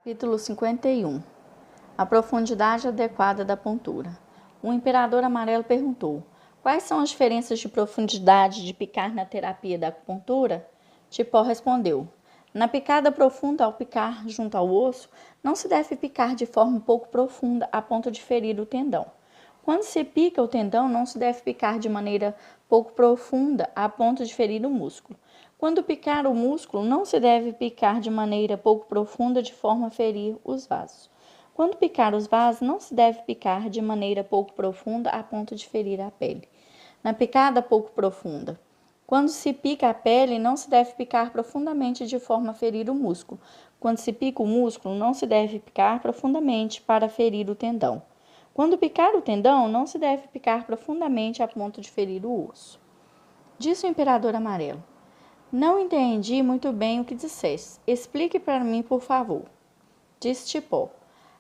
Capítulo 51. A profundidade adequada da pontura. O imperador amarelo perguntou: quais são as diferenças de profundidade de picar na terapia da acupuntura? Tipó respondeu: na picada profunda, ao picar junto ao osso, não se deve picar de forma pouco profunda a ponto de ferir o tendão. Quando se pica o tendão, não se deve picar de maneira pouco profunda a ponto de ferir o músculo. Quando picar o músculo, não se deve picar de maneira pouco profunda de forma a ferir os vasos. Quando picar os vasos, não se deve picar de maneira pouco profunda a ponto de ferir a pele. Na picada pouco profunda, quando se pica a pele, não se deve picar profundamente de forma a ferir o músculo. Quando se pica o músculo, não se deve picar profundamente para ferir o tendão. Quando picar o tendão, não se deve picar profundamente a ponto de ferir o osso. Disse o imperador amarelo: não entendi muito bem o que disseste. Explique para mim, por favor. Disse Tipó: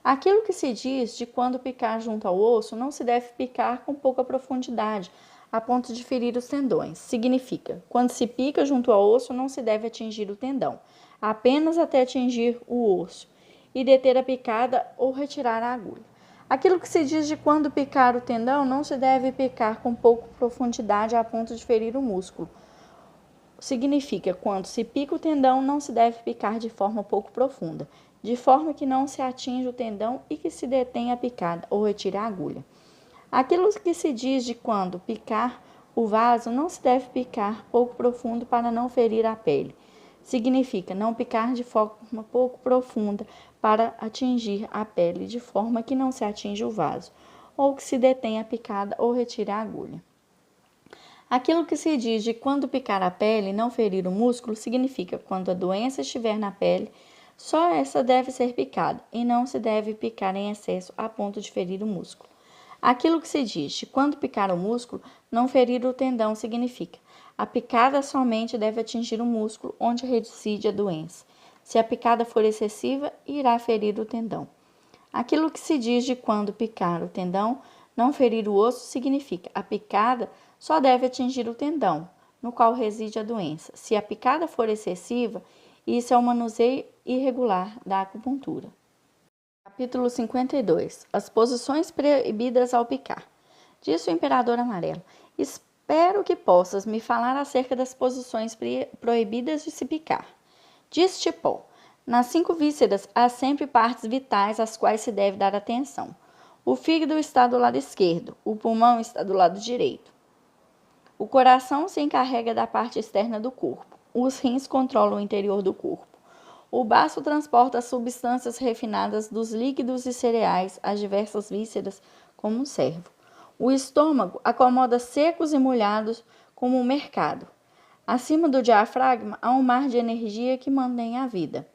aquilo que se diz de quando picar junto ao osso, não se deve picar com pouca profundidade, a ponto de ferir os tendões. Significa, quando se pica junto ao osso, não se deve atingir o tendão, apenas até atingir o osso, e deter a picada ou retirar a agulha. Aquilo que se diz de quando picar o tendão, não se deve picar com pouca profundidade, a ponto de ferir o músculo. Significa, quando se pica o tendão, não se deve picar de forma pouco profunda, de forma que não se atinja o tendão e que se detenha a picada ou retire a agulha. Aquilo que se diz de quando picar o vaso, não se deve picar pouco profundo para não ferir a pele. Significa não picar de forma pouco profunda para atingir a pele, de forma que não se atinja o vaso, ou que se detenha a picada ou retire a agulha. Aquilo que se diz de quando picar a pele e não ferir o músculo significa quando a doença estiver na pele, só essa deve ser picada e não se deve picar em excesso a ponto de ferir o músculo. Aquilo que se diz de quando picar o músculo, não ferir o tendão significa a picada somente deve atingir o músculo onde reside a doença. Se a picada for excessiva, irá ferir o tendão. Aquilo que se diz de quando picar o tendão, não ferir o osso significa a picada só deve atingir o tendão, no qual reside a doença. Se a picada for excessiva, isso é um manuseio irregular da acupuntura. Capítulo 52. As posições proibidas ao picar. Disse o imperador amarelo: espero que possas me falar acerca das posições proibidas de se picar. Disse Tipó: nas 5 vísceras há sempre partes vitais às quais se deve dar atenção. O fígado está do lado esquerdo, o pulmão está do lado direito. O coração se encarrega da parte externa do corpo. Os rins controlam o interior do corpo. O baço transporta as substâncias refinadas dos líquidos e cereais às diversas vísceras como um servo. O estômago acomoda secos e molhados como um mercado. Acima do diafragma há um mar de energia que mantém a vida.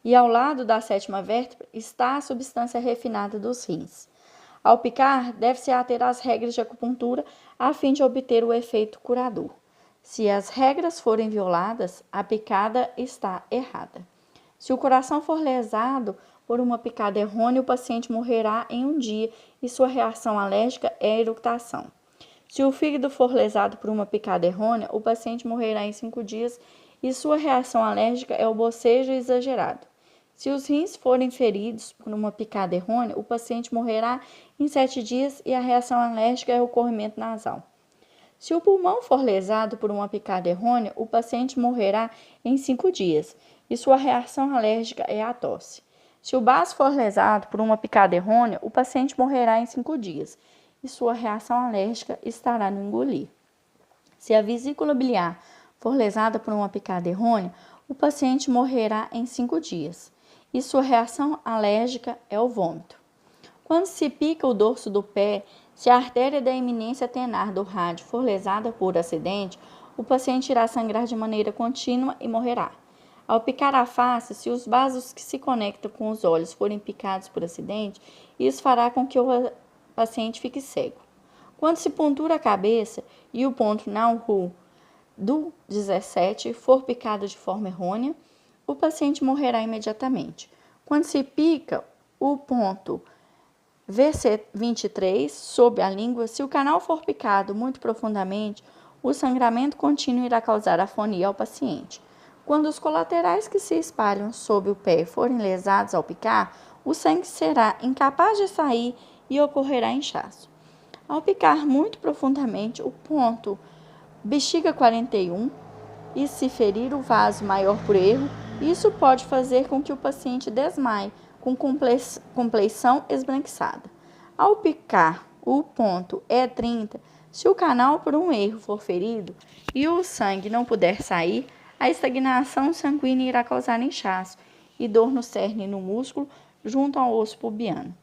E ao lado da 7ª vértebra está a substância refinada dos rins. Ao picar, deve-se ater às regras de acupuntura a fim de obter o efeito curador. Se as regras forem violadas, a picada está errada. Se o coração for lesado por uma picada errônea, o paciente morrerá em um dia e sua reação alérgica é a eructação. Se o fígado for lesado por uma picada errônea, o paciente morrerá em 5 dias e sua reação alérgica é o bocejo exagerado. Se os rins forem feridos por uma picada errônea, o paciente morrerá em 7 dias e a reação alérgica é o corrimento nasal. Se o pulmão for lesado por uma picada errônea, o paciente morrerá em 5 dias e sua reação alérgica é a tosse. Se o baço for lesado por uma picada errônea, o paciente morrerá em 5 dias e sua reação alérgica estará no engolir. Se a vesícula biliar for lesada por uma picada errônea, o paciente morrerá em 5 dias e sua reação alérgica é o vômito. Quando se pica o dorso do pé, se a artéria da eminência tenar do rádio for lesada por acidente, o paciente irá sangrar de maneira contínua e morrerá. Ao picar a face, se os vasos que se conectam com os olhos forem picados por acidente, isso fará com que o paciente fique cego. Quando se pontura a cabeça e o ponto Nauru do 17 for picado de forma errônea, o paciente morrerá imediatamente. Quando se pica o ponto VC23 sob a língua, se o canal for picado muito profundamente, o sangramento contínuo irá causar afonia ao paciente. Quando os colaterais que se espalham sob o pé forem lesados ao picar, o sangue será incapaz de sair e ocorrerá inchaço. Ao picar muito profundamente o ponto bexiga 41 e se ferir o vaso maior por erro, isso pode fazer com que o paciente desmaie com compleição esbranquiçada. Ao picar o ponto E30, se o canal por um erro for ferido e o sangue não puder sair, a estagnação sanguínea irá causar inchaço e dor no cerne e no músculo junto ao osso pubiano.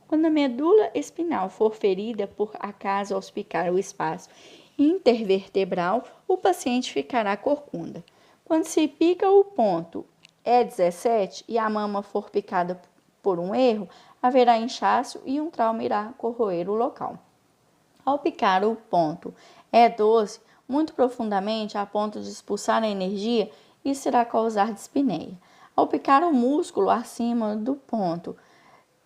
Quando a medula espinhal for ferida por acaso ao picar o espaço intervertebral, o paciente ficará corcunda. Quando se pica o ponto E17 e a mama for picada por um erro, haverá inchaço e um trauma irá corroer o local. Ao picar o ponto E12 muito profundamente a ponto de expulsar a energia, isso irá causar dispneia. Ao picar o músculo acima do ponto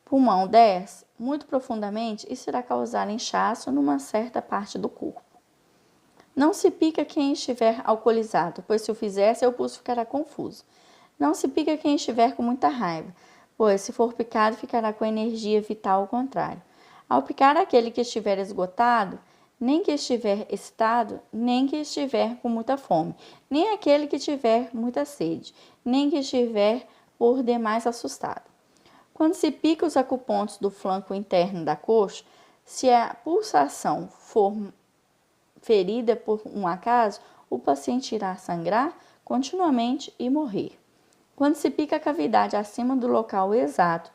pulmão 10 muito profundamente, isso irá causar inchaço numa certa parte do corpo. Não se pica quem estiver alcoolizado, pois se o fizer, seu pulso ficará confuso. Não se pica quem estiver com muita raiva, pois se for picado, ficará com energia vital ao contrário. Ao picar aquele que estiver esgotado, nem que estiver excitado, nem que estiver com muita fome, nem aquele que tiver muita sede, nem que estiver por demais assustado. Quando se pica os acupontos do flanco interno da coxa, se a pulsação for ferida por um acaso, o paciente irá sangrar continuamente e morrer. Quando se pica a cavidade acima do local exato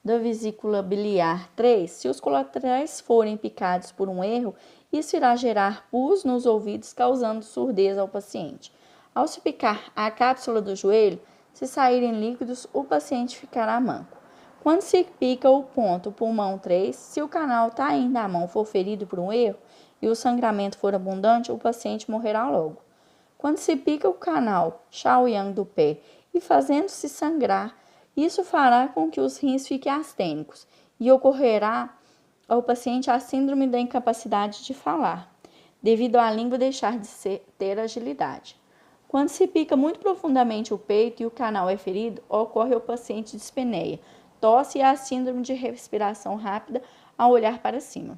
da vesícula biliar 3, se os colaterais forem picados por um erro, isso irá gerar pus nos ouvidos, causando surdez ao paciente. Ao se picar a cápsula do joelho, se saírem líquidos, o paciente ficará manco. Quando se pica o ponto pulmão 3, se o canal taindo da mão for ferido por um erro e o sangramento for abundante, o paciente morrerá logo. Quando se pica o canal Shaoyang do pé e fazendo-se sangrar, isso fará com que os rins fiquem astênicos e ocorrerá ao paciente a síndrome da incapacidade de falar, devido à língua deixar de ter agilidade. Quando se pica muito profundamente o peito e o canal é ferido, ocorre ao paciente dispneia, tosse e a síndrome de respiração rápida ao olhar para cima.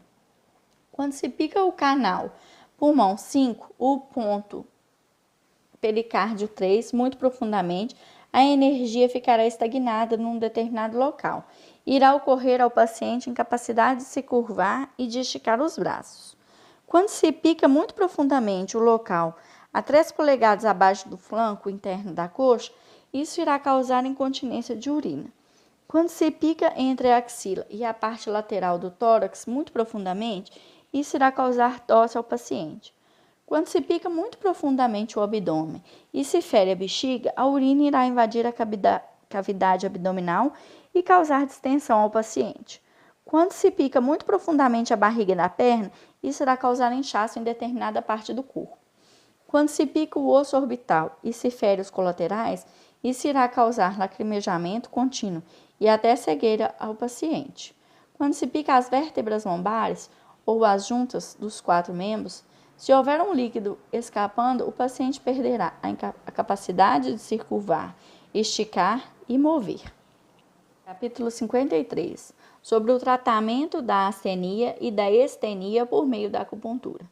Quando se pica o canal pulmão 5, o ponto pericárdio 3, muito profundamente, a energia ficará estagnada num determinado local. Irá ocorrer ao paciente incapacidade de se curvar e de esticar os braços. Quando se pica muito profundamente o local a 3 polegadas abaixo do flanco interno da coxa, isso irá causar incontinência de urina. Quando se pica entre a axila e a parte lateral do tórax muito profundamente, isso irá causar tosse ao paciente. Quando se pica muito profundamente o abdômen e se fere a bexiga, a urina irá invadir a cavidade abdominal e causar distensão ao paciente. Quando se pica muito profundamente a barriga da perna, isso irá causar inchaço em determinada parte do corpo. Quando se pica o osso orbital e se fere os colaterais, isso irá causar lacrimejamento contínuo e até cegueira ao paciente. Quando se pica as vértebras lombares ou as juntas dos 4 membros, se houver um líquido escapando, o paciente perderá a capacidade de se curvar, esticar e mover. Capítulo 53. Sobre o tratamento da astenia e da estenia por meio da acupuntura.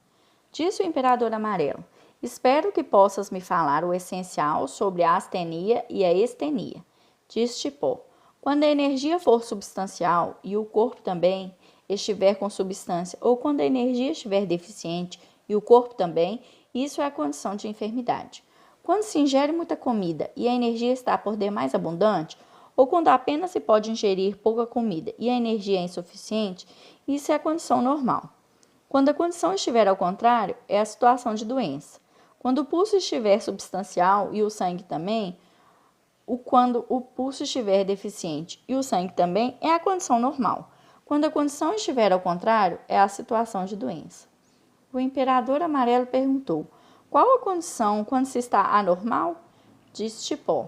Disse o imperador amarelo: espero que possas me falar o essencial sobre a astenia e a estenia. Disse Tipó: quando a energia for substancial e o corpo também estiver com substância, ou quando a energia estiver deficiente e o corpo também, isso é a condição de enfermidade. Quando se ingere muita comida e a energia está por demais abundante, ou quando apenas se pode ingerir pouca comida e a energia é insuficiente, isso é a condição normal. Quando a condição estiver ao contrário, é a situação de doença. Quando o pulso estiver substancial e o sangue também, quando o pulso estiver deficiente e o sangue também, é a condição normal. Quando a condição estiver ao contrário, é a situação de doença. O imperador amarelo perguntou: qual a condição quando se está anormal? Disse Tipó: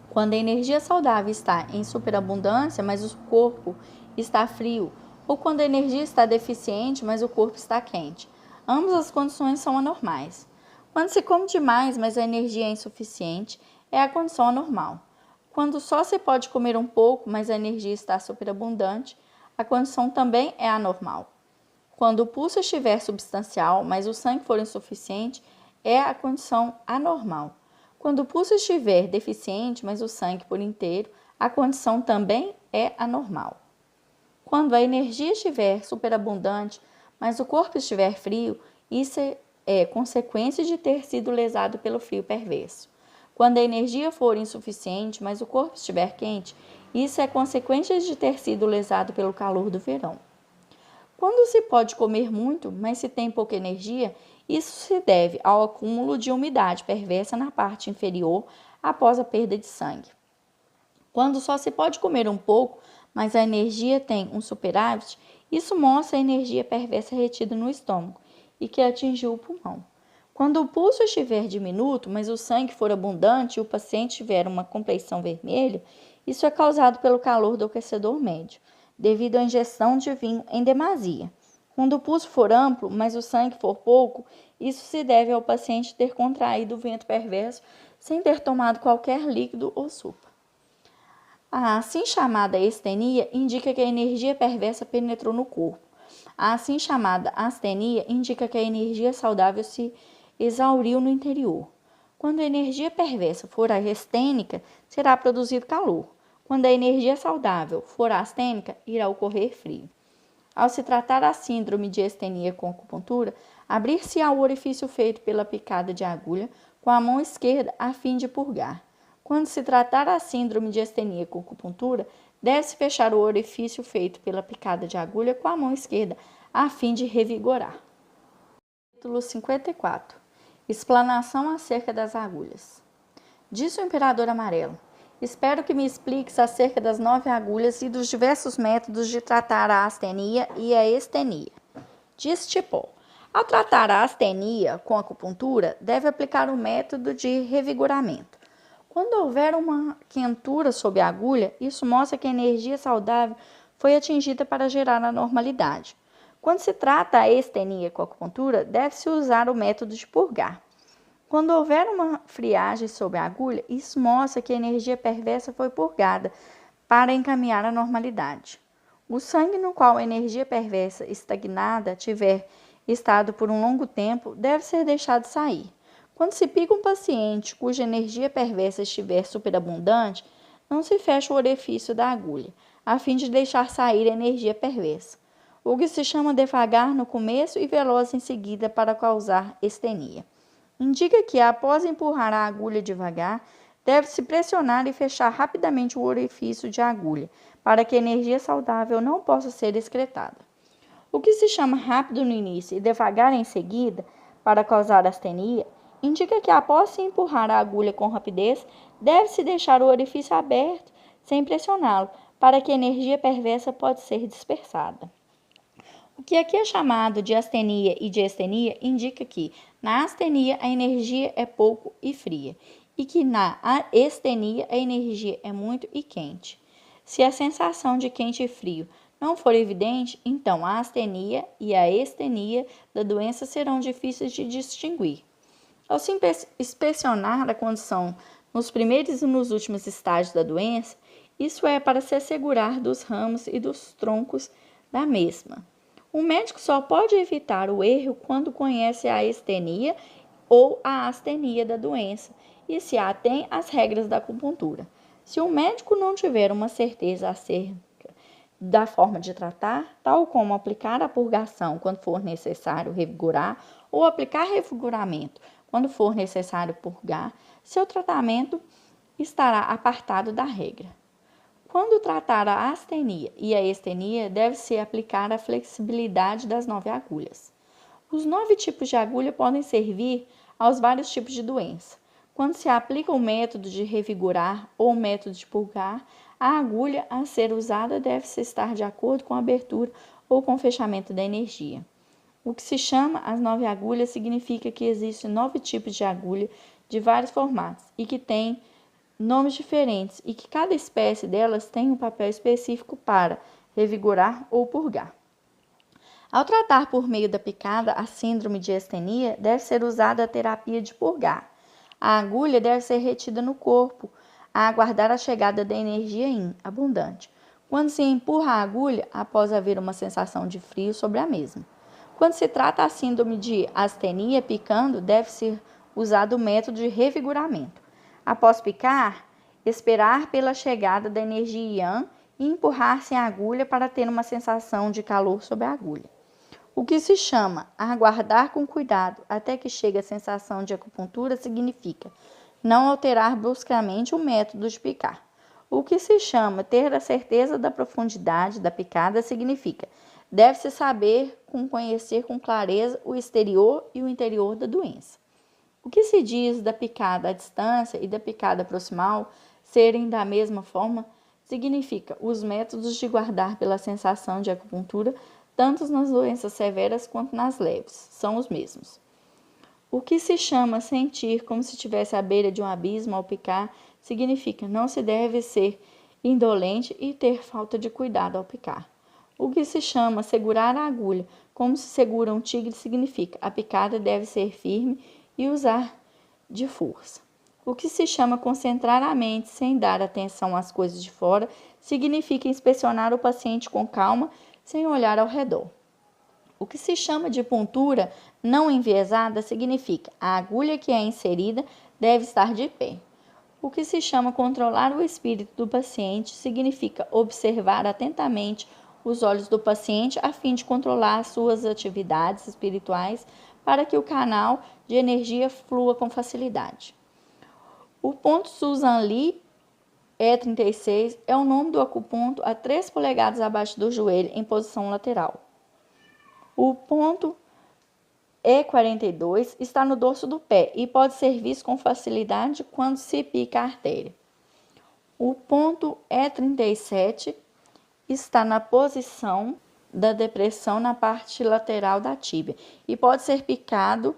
quando a energia saudável está em superabundância, mas o corpo está frio, ou quando a energia está deficiente, mas o corpo está quente. Ambas as condições são anormais. Quando se come demais, mas a energia é insuficiente, é a condição anormal. Quando só se pode comer um pouco, mas a energia está superabundante, a condição também é anormal. Quando o pulso estiver substancial, mas o sangue for insuficiente, é a condição anormal. Quando o pulso estiver deficiente, mas o sangue por inteiro, a condição também é anormal. Quando a energia estiver superabundante, mas o corpo estiver frio, isso é consequência de ter sido lesado pelo frio perverso. Quando a energia for insuficiente, mas o corpo estiver quente, isso é consequência de ter sido lesado pelo calor do verão. Quando se pode comer muito, mas se tem pouca energia, isso se deve ao acúmulo de umidade perversa na parte inferior após a perda de sangue. Quando só se pode comer um pouco, mas a energia tem um superávit, isso mostra a energia perversa retida no estômago e que atingiu o pulmão. Quando o pulso estiver diminuto, mas o sangue for abundante e o paciente tiver uma compleição vermelha, isso é causado pelo calor do aquecedor médio, devido à ingestão de vinho em demasia. Quando o pulso for amplo, mas o sangue for pouco, isso se deve ao paciente ter contraído o vento perverso sem ter tomado qualquer líquido ou sopa. A assim chamada estenia indica que a energia perversa penetrou no corpo. A assim chamada astenia indica que a energia saudável se exauriu no interior. Quando a energia perversa for astênica, será produzido calor. Quando a energia saudável for astênica, irá ocorrer frio. Ao se tratar a síndrome de astenia com acupuntura, abrir-se-á o orifício feito pela picada de agulha com a mão esquerda a fim de purgar. Quando se tratar a síndrome de astenia com acupuntura, deve-se fechar o orifício feito pela picada de agulha com a mão esquerda a fim de revigorar. Capítulo 54. Explanação acerca das agulhas. Disse o imperador amarelo: espero que me expliques acerca das 9 agulhas e dos diversos métodos de tratar a astenia e a estenia. Disse Tipó: ao tratar a astenia com acupuntura, deve aplicar o método de revigoramento. Quando houver uma quentura sob a agulha, isso mostra que a energia saudável foi atingida para gerar a normalidade. Quando se trata a estenia com acupuntura, deve-se usar o método de purgar. Quando houver uma friagem sob a agulha, isso mostra que a energia perversa foi purgada para encaminhar a normalidade. O sangue no qual a energia perversa estagnada tiver estado por um longo tempo deve ser deixado sair. Quando se pica um paciente cuja energia perversa estiver superabundante, não se fecha o orifício da agulha, a fim de deixar sair a energia perversa, o que se chama devagar no começo e veloz em seguida para causar estenia. Indica que, após empurrar a agulha devagar, deve-se pressionar e fechar rapidamente o orifício de agulha, para que a energia saudável não possa ser excretada. O que se chama rápido no início e devagar em seguida, para causar astenia, indica que, após se empurrar a agulha com rapidez, deve-se deixar o orifício aberto sem pressioná-lo, para que a energia perversa possa ser dispersada. O que aqui é chamado de astenia e de estenia indica que, na astenia, a energia é pouco e fria, e que na estenia, a energia é muito e quente. Se a sensação de quente e frio não for evidente, então a astenia e a estenia da doença serão difíceis de distinguir. Ao se inspecionar a condição nos primeiros e nos últimos estágios da doença, isso é para se assegurar dos ramos e dos troncos da mesma. O médico só pode evitar o erro quando conhece a estenia ou a astenia da doença e se atém às regras da acupuntura. Se o médico não tiver uma certeza acerca da forma de tratar, tal como aplicar a purgação quando for necessário revigorar ou aplicar revigoramento quando for necessário purgar, seu tratamento estará apartado da regra. Quando tratar a astenia e a estenia, deve-se aplicar a flexibilidade das 9 agulhas. Os 9 tipos de agulha podem servir aos vários tipos de doença. Quando se aplica o método de revigorar ou o método de purgar, a agulha a ser usada deve estar de acordo com a abertura ou com o fechamento da energia. O que se chama as 9 agulhas significa que existem 9 tipos de agulha de vários formatos e que têm nomes diferentes e que cada espécie delas tem um papel específico para revigorar ou purgar. Ao tratar por meio da picada a síndrome de astenia, deve ser usada a terapia de purgar. A agulha deve ser retida no corpo, a aguardar a chegada da energia yin, abundante. Quando se empurra a agulha, após haver uma sensação de frio sobre a mesma. Quando se trata a síndrome de astenia picando, deve ser usado o método de revigoramento. Após picar, esperar pela chegada da energia yang e empurrar-se a agulha para ter uma sensação de calor sobre a agulha. O que se chama aguardar com cuidado até que chegue a sensação de acupuntura significa não alterar bruscamente o método de picar. O que se chama ter a certeza da profundidade da picada significa deve-se saber conhecer com clareza o exterior e o interior da doença. O que se diz da picada à distância e da picada proximal serem da mesma forma significa os métodos de guardar pela sensação de acupuntura, tanto nas doenças severas quanto nas leves, são os mesmos. O que se chama sentir como se estivesse à beira de um abismo ao picar significa não se deve ser indolente e ter falta de cuidado ao picar. O que se chama segurar a agulha como se segura um tigre significa a picada deve ser firme e usar de força. O que se chama concentrar a mente sem dar atenção às coisas de fora significa inspecionar o paciente com calma, sem olhar ao redor. O que se chama de puntura não enviesada significa a agulha que é inserida deve estar de pé. O que se chama controlar o espírito do paciente significa observar atentamente os olhos do paciente a fim de controlar as suas atividades espirituais para que o canal de energia flua com facilidade. O ponto Susan Lee E36 é o nome do acuponto a 3 polegadas abaixo do joelho em posição lateral. O ponto E42 está no dorso do pé e pode ser visto com facilidade quando se pica a artéria. O ponto E37 está na posição da depressão na parte lateral da tíbia e pode ser picado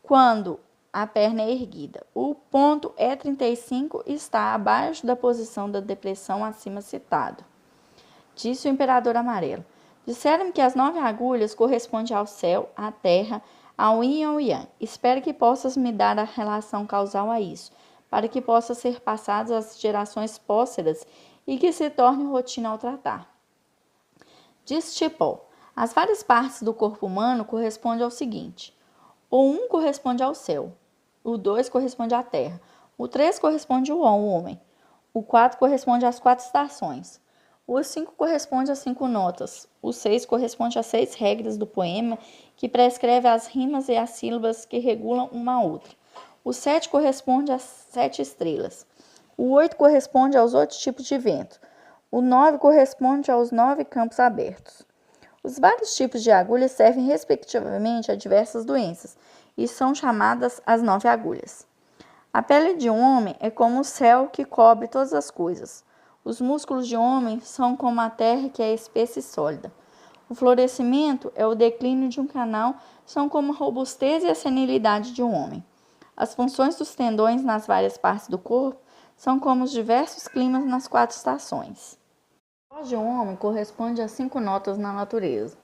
quando a perna é erguida. O ponto E35 está abaixo da posição da depressão acima citado. Disse o Imperador Amarelo. Disseram-me que as 9 agulhas correspondem ao céu, à terra, ao yin e ao yang. Espero que possas me dar a relação causal a isso, para que possa ser passado às gerações pósteras e que se torne rotina ao tratar. Diz Tipol, as várias partes do corpo humano correspondem ao seguinte: o 1 corresponde ao céu, o 2 corresponde à terra, o 3 corresponde ao homem, o 4 corresponde às 4 estações, o 5 corresponde às 5 notas, o 6 corresponde às 6 regras do poema que prescreve as rimas e as sílabas que regulam uma a outra, o 7 corresponde às 7 estrelas, o 8 corresponde aos 8 tipos de vento, o 9 corresponde aos 9 campos abertos. Os vários tipos de agulhas servem respectivamente a diversas doenças e são chamadas as 9 agulhas. A pele de um homem é como o céu que cobre todas as coisas. Os músculos de um homem são como a terra que é espessa e sólida. O florescimento é o declínio de um canal, são como a robustez e a senilidade de um homem. As funções dos tendões nas várias partes do corpo são como os diversos climas nas 4 estações. A voz de um homem corresponde às 5 notas na natureza.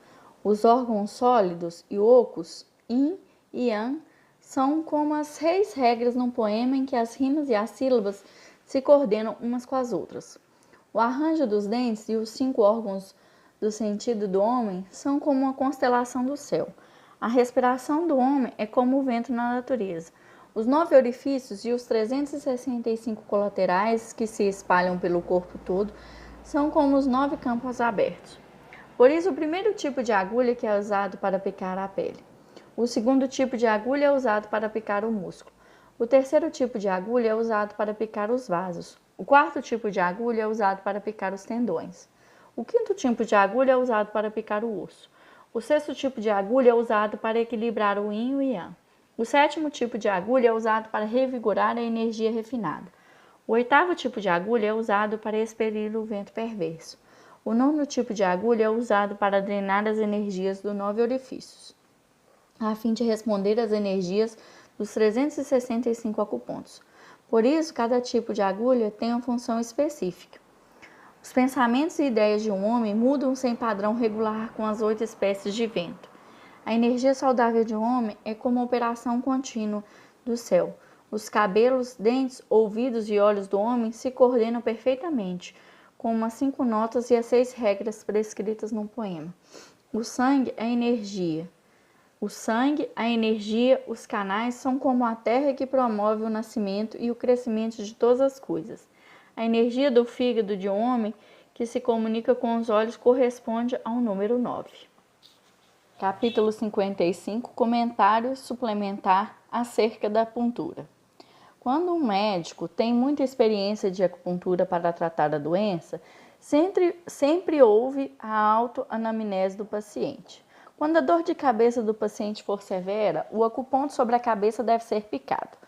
Os órgãos sólidos e ocos, yin e yang, são como as 6 regras num poema em que as rimas e as sílabas se coordenam umas com as outras. O arranjo dos dentes e os 5 órgãos do sentido do homem são como uma constelação do céu. A respiração do homem é como o vento na natureza. Os 9 orifícios e os 365 colaterais que se espalham pelo corpo todo são como os 9 campos abertos. Por isso, o primeiro tipo de agulha que é usado para picar a pele. O segundo tipo de agulha é usado para picar o músculo. O terceiro tipo de agulha é usado para picar os vasos. O quarto tipo de agulha é usado para picar os tendões. O quinto tipo de agulha é usado para picar o osso. O sexto tipo de agulha é usado para equilibrar o yin e o yang. O sétimo tipo de agulha é usado para revigorar a energia refinada. O oitavo tipo de agulha é usado para expelir o vento perverso. O nono tipo de agulha é usado para drenar as energias dos 9 orifícios, a fim de responder às energias dos 365 acupontos. Por isso, cada tipo de agulha tem uma função específica. Os pensamentos e ideias de um homem mudam sem padrão regular com as 8 espécies de vento. A energia saudável de um homem é como uma operação contínua do céu. Os cabelos, dentes, ouvidos e olhos do homem se coordenam perfeitamente, com as 5 notas e as 6 regras prescritas num poema. O sangue, a energia, os canais são como a terra que promove o nascimento e o crescimento de todas as coisas. A energia do fígado de um homem que se comunica com os olhos corresponde ao número 9. Capítulo 55. Comentário suplementar acerca da acupuntura. Quando um médico tem muita experiência de acupuntura para tratar a doença, sempre houve a autoanamnese do paciente. Quando a dor de cabeça do paciente for severa, o acuponto sobre a cabeça deve ser picado,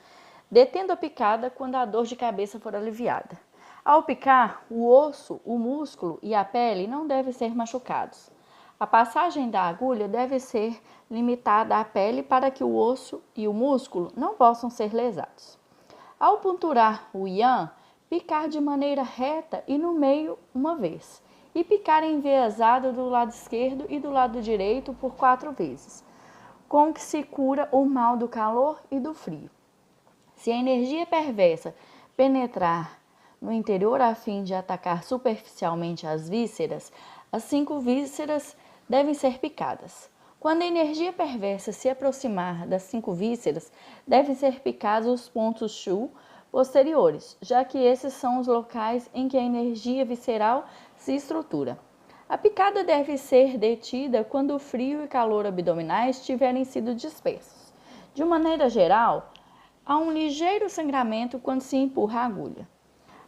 detendo a picada quando a dor de cabeça for aliviada. Ao picar, o osso, o músculo e a pele não devem ser machucados. A passagem da agulha deve ser limitada à pele para que o osso e o músculo não possam ser lesados. Ao punturar o yan, picar de maneira reta e no meio uma vez, e picar enviesado do lado esquerdo e do lado direito por 4 vezes, com que se cura o mal do calor e do frio. Se a energia perversa penetrar no interior a fim de atacar superficialmente as vísceras, as 5 vísceras devem ser picadas. Quando a energia perversa se aproximar das 5 vísceras, devem ser picados os pontos Shu posteriores, já que esses são os locais em que a energia visceral se estrutura. A picada deve ser detida quando o frio e calor abdominais tiverem sido dispersos. De maneira geral, há um ligeiro sangramento quando se empurra a agulha.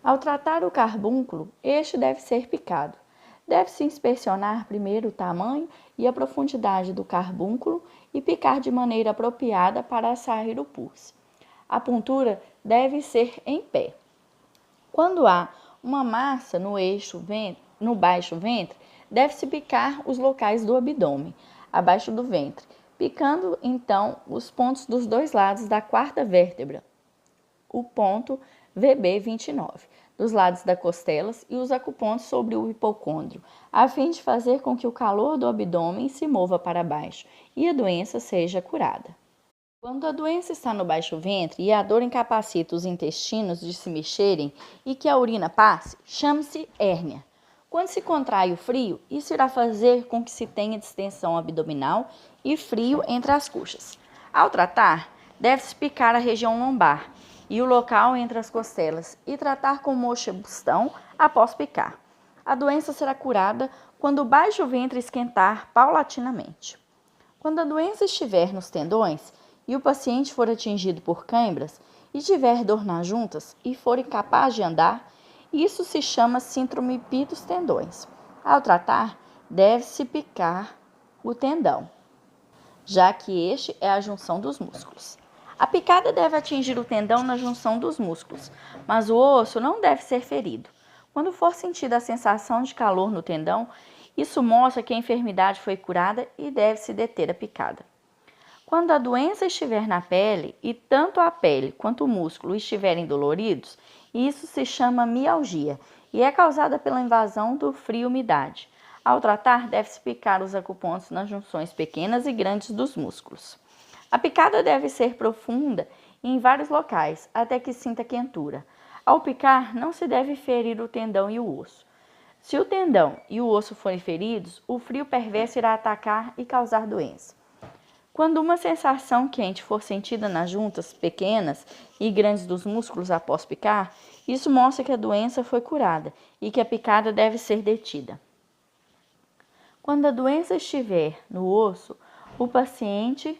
Ao tratar o carbúnculo, este deve ser picado. Deve-se inspecionar primeiro o tamanho e a profundidade do carbúnculo e picar de maneira apropriada para sair o pus. A puntura deve ser em pé. Quando há uma massa no baixo ventre, deve-se picar os locais do abdômen, abaixo do ventre, picando então os pontos dos 2 lados da 4ª vértebra, o ponto VB29, dos lados das costelas e os acupontos sobre o hipocôndrio, a fim de fazer com que o calor do abdômen se mova para baixo e a doença seja curada. Quando a doença está no baixo ventre e a dor incapacita os intestinos de se mexerem e que a urina passe, chama-se hérnia. Quando se contrai o frio, isso irá fazer com que se tenha distensão abdominal e frio entre as coxas. Ao tratar, deve-se picar a região lombar e o local entre as costelas e tratar com moxa-bustão após picar. A doença será curada quando o baixo ventre esquentar paulatinamente. Quando a doença estiver nos tendões e o paciente for atingido por cãibras e tiver dor nas juntas e for incapaz de andar, isso se chama síndrome dos tendões. Ao tratar, deve-se picar o tendão, já que este é a junção dos músculos. A picada deve atingir o tendão na junção dos músculos, mas o osso não deve ser ferido. Quando for sentida a sensação de calor no tendão, isso mostra que a enfermidade foi curada e deve-se deter a picada. Quando a doença estiver na pele e tanto a pele quanto o músculo estiverem doloridos, isso se chama mialgia e é causada pela invasão do frio e umidade. Ao tratar, deve-se picar os acupontos nas junções pequenas e grandes dos músculos. A picada deve ser profunda e em vários locais, até que sinta quentura. Ao picar, não se deve ferir o tendão e o osso. Se o tendão e o osso forem feridos, o frio perverso irá atacar e causar doença. Quando uma sensação quente for sentida nas juntas pequenas e grandes dos músculos após picar, isso mostra que a doença foi curada e que a picada deve ser detida. Quando a doença estiver no osso, o paciente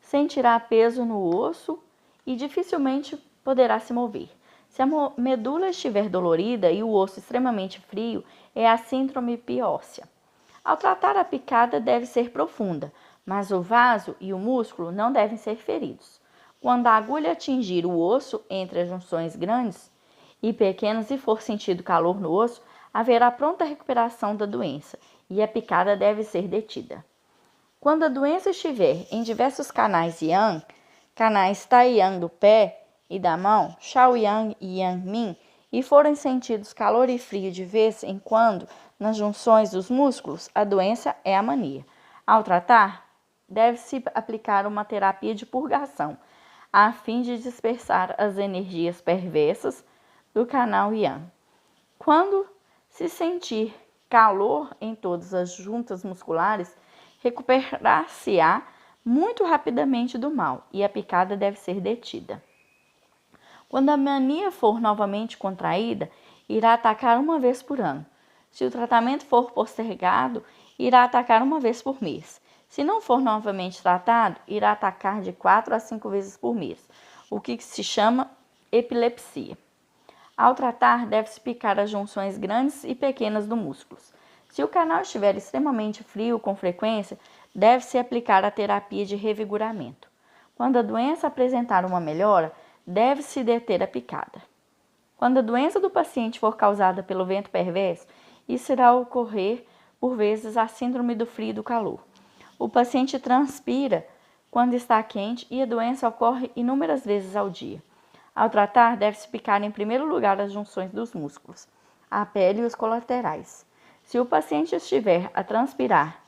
sentirá peso no osso e dificilmente poderá se mover. Se a medula estiver dolorida e o osso extremamente frio, é a síndrome óssea. Ao tratar, a picada deve ser profunda, mas o vaso e o músculo não devem ser feridos. Quando a agulha atingir o osso entre as junções grandes e pequenas e for sentido calor no osso, haverá pronta recuperação da doença e a picada deve ser detida. Quando a doença estiver em diversos canais yang, canais Tai Yang do pé e da mão, Shao Yang e Yang Min, e forem sentidos calor e frio de vez em quando nas junções dos músculos, a doença é a mania. Ao tratar, deve-se aplicar uma terapia de purgação, a fim de dispersar as energias perversas do canal Yang. Quando se sentir calor em todas as juntas musculares, recuperar-se-á muito rapidamente do mal e a picada deve ser detida. Quando a mania for novamente contraída, irá atacar uma vez por ano. Se o tratamento for postergado, irá atacar uma vez por mês. Se não for novamente tratado, irá atacar de 4 a 5 vezes por mês, o que se chama epilepsia. Ao tratar, deve-se picar as junções grandes e pequenas do músculo. Se o canal estiver extremamente frio com frequência, deve-se aplicar a terapia de revigoramento. Quando a doença apresentar uma melhora, deve-se deter a picada. Quando a doença do paciente for causada pelo vento perverso, isso irá ocorrer, por vezes, a síndrome do frio e do calor. O paciente transpira quando está quente e a doença ocorre inúmeras vezes ao dia. Ao tratar, deve-se picar em primeiro lugar as junções dos músculos, a pele e os colaterais. Se o paciente estiver a transpirar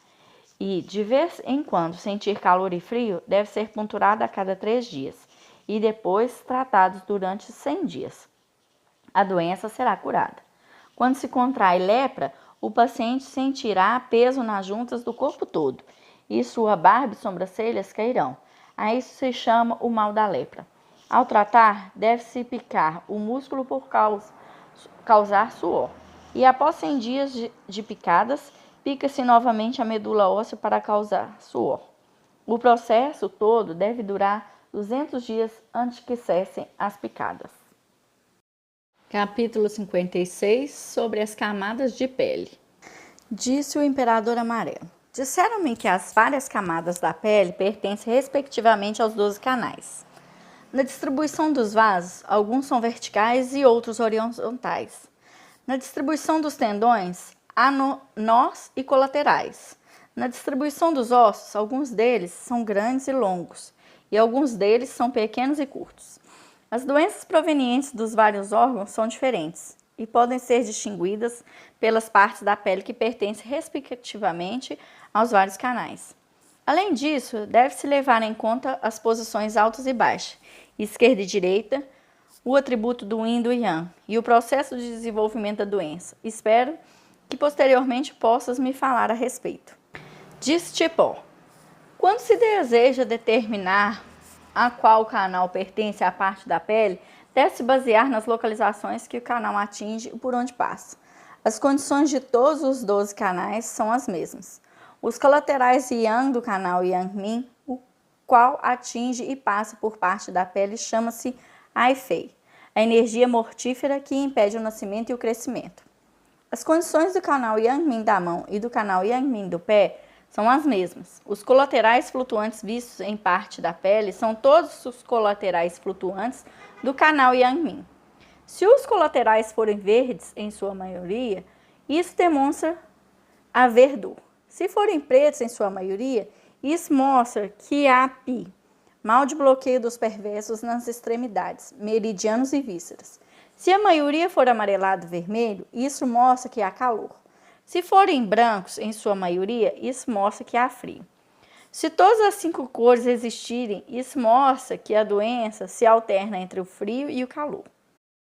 e, de vez em quando, sentir calor e frio, deve ser punturado a cada 3 dias e depois tratados durante 100 dias. A doença será curada. Quando se contrai lepra, o paciente sentirá peso nas juntas do corpo todo e sua barba e sobrancelhas cairão. A isso se chama o mal da lepra. Ao tratar, deve-se picar o músculo por causar suor. E após 100 dias de picadas, pica-se novamente a medula óssea para causar suor. O processo todo deve durar 200 dias antes que cessem as picadas. Capítulo 56, sobre as camadas de pele. Disse o imperador amarelo: disseram-me que as várias camadas da pele pertencem respectivamente aos 12 canais. Na distribuição dos vasos, alguns são verticais e outros horizontais. Na distribuição dos tendões, há nós e colaterais. Na distribuição dos ossos, alguns deles são grandes e longos, e alguns deles são pequenos e curtos. As doenças provenientes dos vários órgãos são diferentes e podem ser distinguidas pelas partes da pele que pertencem respectivamente aos vários canais. Além disso, deve-se levar em conta as posições altas e baixas, esquerda e direita, o atributo do Yin e do Yang e o processo de desenvolvimento da doença. Espero que posteriormente possas me falar a respeito. Disse Tipó: quando se deseja determinar a qual canal pertence à parte da pele, deve-se basear nas localizações que o canal atinge e por onde passa. As condições de todos os 12 canais são as mesmas. Os colaterais Yang do canal Yang-Min, o qual atinge e passa por parte da pele, chama-se Ai-Fei, a energia mortífera que impede o nascimento e o crescimento. As condições do canal Yang-Min da mão e do canal Yang-Min do pé são as mesmas. Os colaterais flutuantes vistos em parte da pele são todos os colaterais flutuantes do canal Yang-Min. Se os colaterais forem verdes em sua maioria, isso demonstra haver dor. Se forem pretos em sua maioria, isso mostra que há pi, mal de bloqueio dos perversos nas extremidades, meridianos e vísceras. Se a maioria for amarelado vermelho, isso mostra que há calor. Se forem brancos em sua maioria, isso mostra que há frio. Se todas as 5 cores existirem, isso mostra que a doença se alterna entre o frio e o calor.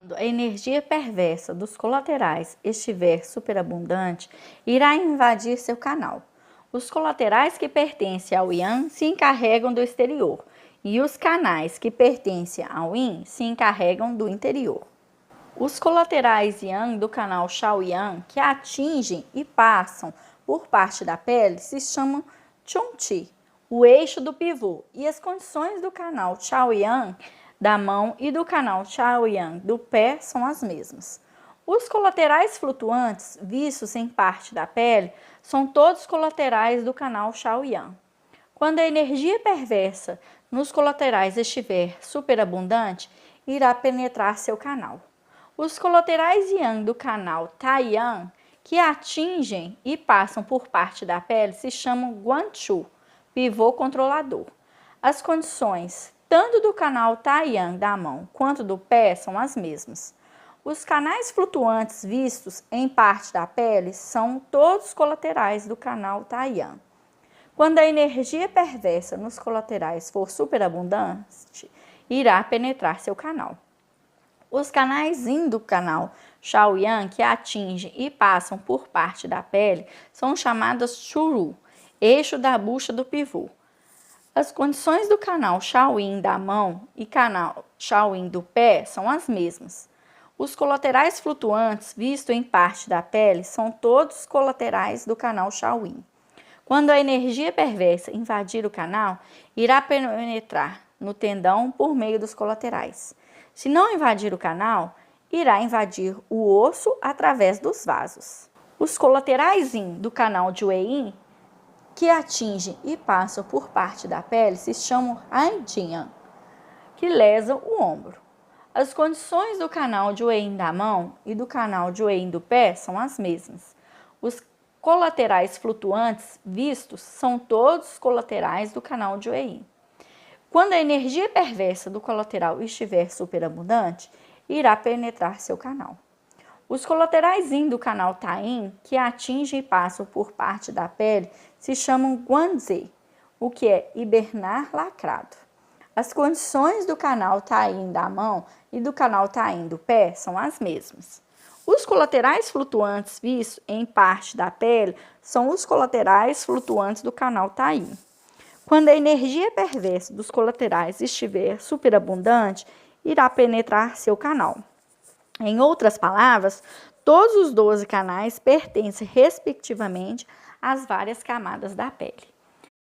Quando a energia perversa dos colaterais estiver superabundante, irá invadir seu canal. Os colaterais que pertencem ao Yang se encarregam do exterior e os canais que pertencem ao Yin se encarregam do interior. Os colaterais Yang do canal Shaoyang que atingem e passam por parte da pele se chamam Chongqi, o eixo do pivô, e as condições do canal Shaoyang da mão e do canal Shaoyang do pé são as mesmas. Os colaterais flutuantes, vistos em parte da pele, são todos colaterais do canal Shaoyang. Quando a energia perversa nos colaterais estiver superabundante, irá penetrar seu canal. Os colaterais Yang do canal Taiyang, que atingem e passam por parte da pele, se chamam Guanchu, pivô controlador. As condições tanto do canal Taiyang da mão quanto do pé são as mesmas. Os canais flutuantes vistos em parte da pele são todos colaterais do canal Taiyuan. Quando a energia perversa nos colaterais for superabundante, irá penetrar seu canal. Os canais Yin do canal Shaoyan que atingem e passam por parte da pele são chamadas Churu, eixo da bucha do pivô. As condições do canal Shaoyin da mão e canal Shaoyin do pé são as mesmas. Os colaterais flutuantes vistos em parte da pele são todos colaterais do canal Shaoyin. Quando a energia perversa invadir o canal, irá penetrar no tendão por meio dos colaterais. Se não invadir o canal, irá invadir o osso através dos vasos. Os colaterais Yin do canal Jueyin que atingem e passam por parte da pele se chamam Aijian, que lesam o ombro. As condições do canal Jueyin da mão e do canal Jueyin do pé são as mesmas. Os colaterais flutuantes vistos são todos colaterais do canal Jueyin. Quando a energia perversa do colateral estiver superabundante, irá penetrar seu canal. Os colaterais Yin do canal Tayin, que atingem e passam por parte da pele, se chamam Guanzi, o que é hibernar lacrado. As condições do canal Tayin da mão e do canal Tayin do pé são as mesmas. Os colaterais flutuantes vistos em parte da pele são os colaterais flutuantes do canal Tayin. Quando a energia perversa dos colaterais estiver superabundante, irá penetrar seu canal. Em outras palavras, todos os 12 canais pertencem, respectivamente, às várias camadas da pele.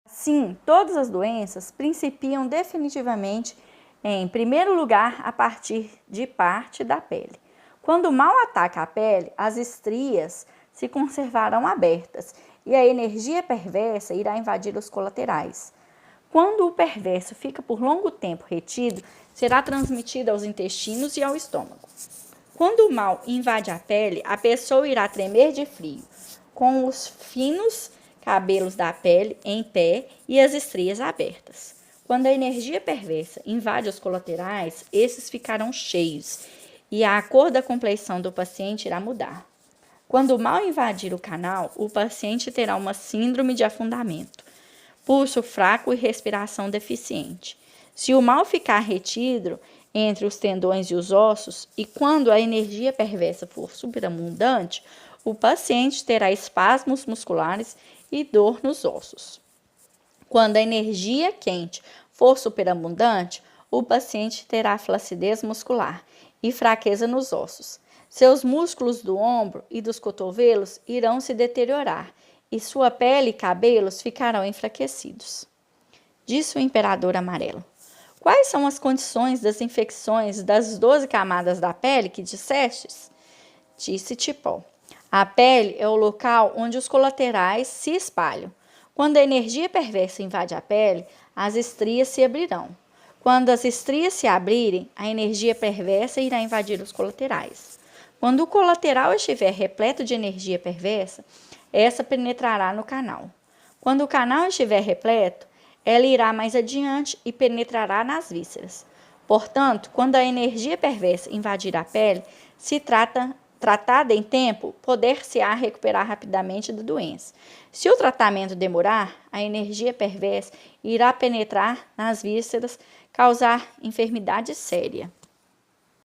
Assim, todas as doenças principiam definitivamente, em primeiro lugar, a partir de parte da pele. Quando o mal ataca a pele, as estrias se conservarão abertas e a energia perversa irá invadir os colaterais. Quando o perverso fica por longo tempo retido, será transmitido aos intestinos e ao estômago. Quando o mal invade a pele, a pessoa irá tremer de frio, com os finos cabelos da pele em pé e as estrias abertas. Quando a energia perversa invade os colaterais, esses ficarão cheios e a cor da compleição do paciente irá mudar. Quando o mal invadir o canal, o paciente terá uma síndrome de afundamento, pulso fraco e respiração deficiente. Se o mal ficar retido entre os tendões e os ossos, e quando a energia perversa for superabundante, o paciente terá espasmos musculares e dor nos ossos. Quando a energia quente for superabundante, o paciente terá flacidez muscular e fraqueza nos ossos. Seus músculos do ombro e dos cotovelos irão se deteriorar e sua pele e cabelos ficarão enfraquecidos. Disse o imperador amarelo. Quais são as condições das infecções das 12 camadas da pele que dissestes? Disse Tipó. A pele é o local onde os colaterais se espalham. Quando a energia perversa invade a pele, as estrias se abrirão. Quando as estrias se abrirem, a energia perversa irá invadir os colaterais. Quando o colateral estiver repleto de energia perversa, essa penetrará no canal. Quando o canal estiver repleto, ela irá mais adiante e penetrará nas vísceras. Portanto, quando a energia perversa invadir a pele, se tratada em tempo, poder-se-á recuperar rapidamente da doença. Se o tratamento demorar, a energia perversa irá penetrar nas vísceras, causar enfermidade séria.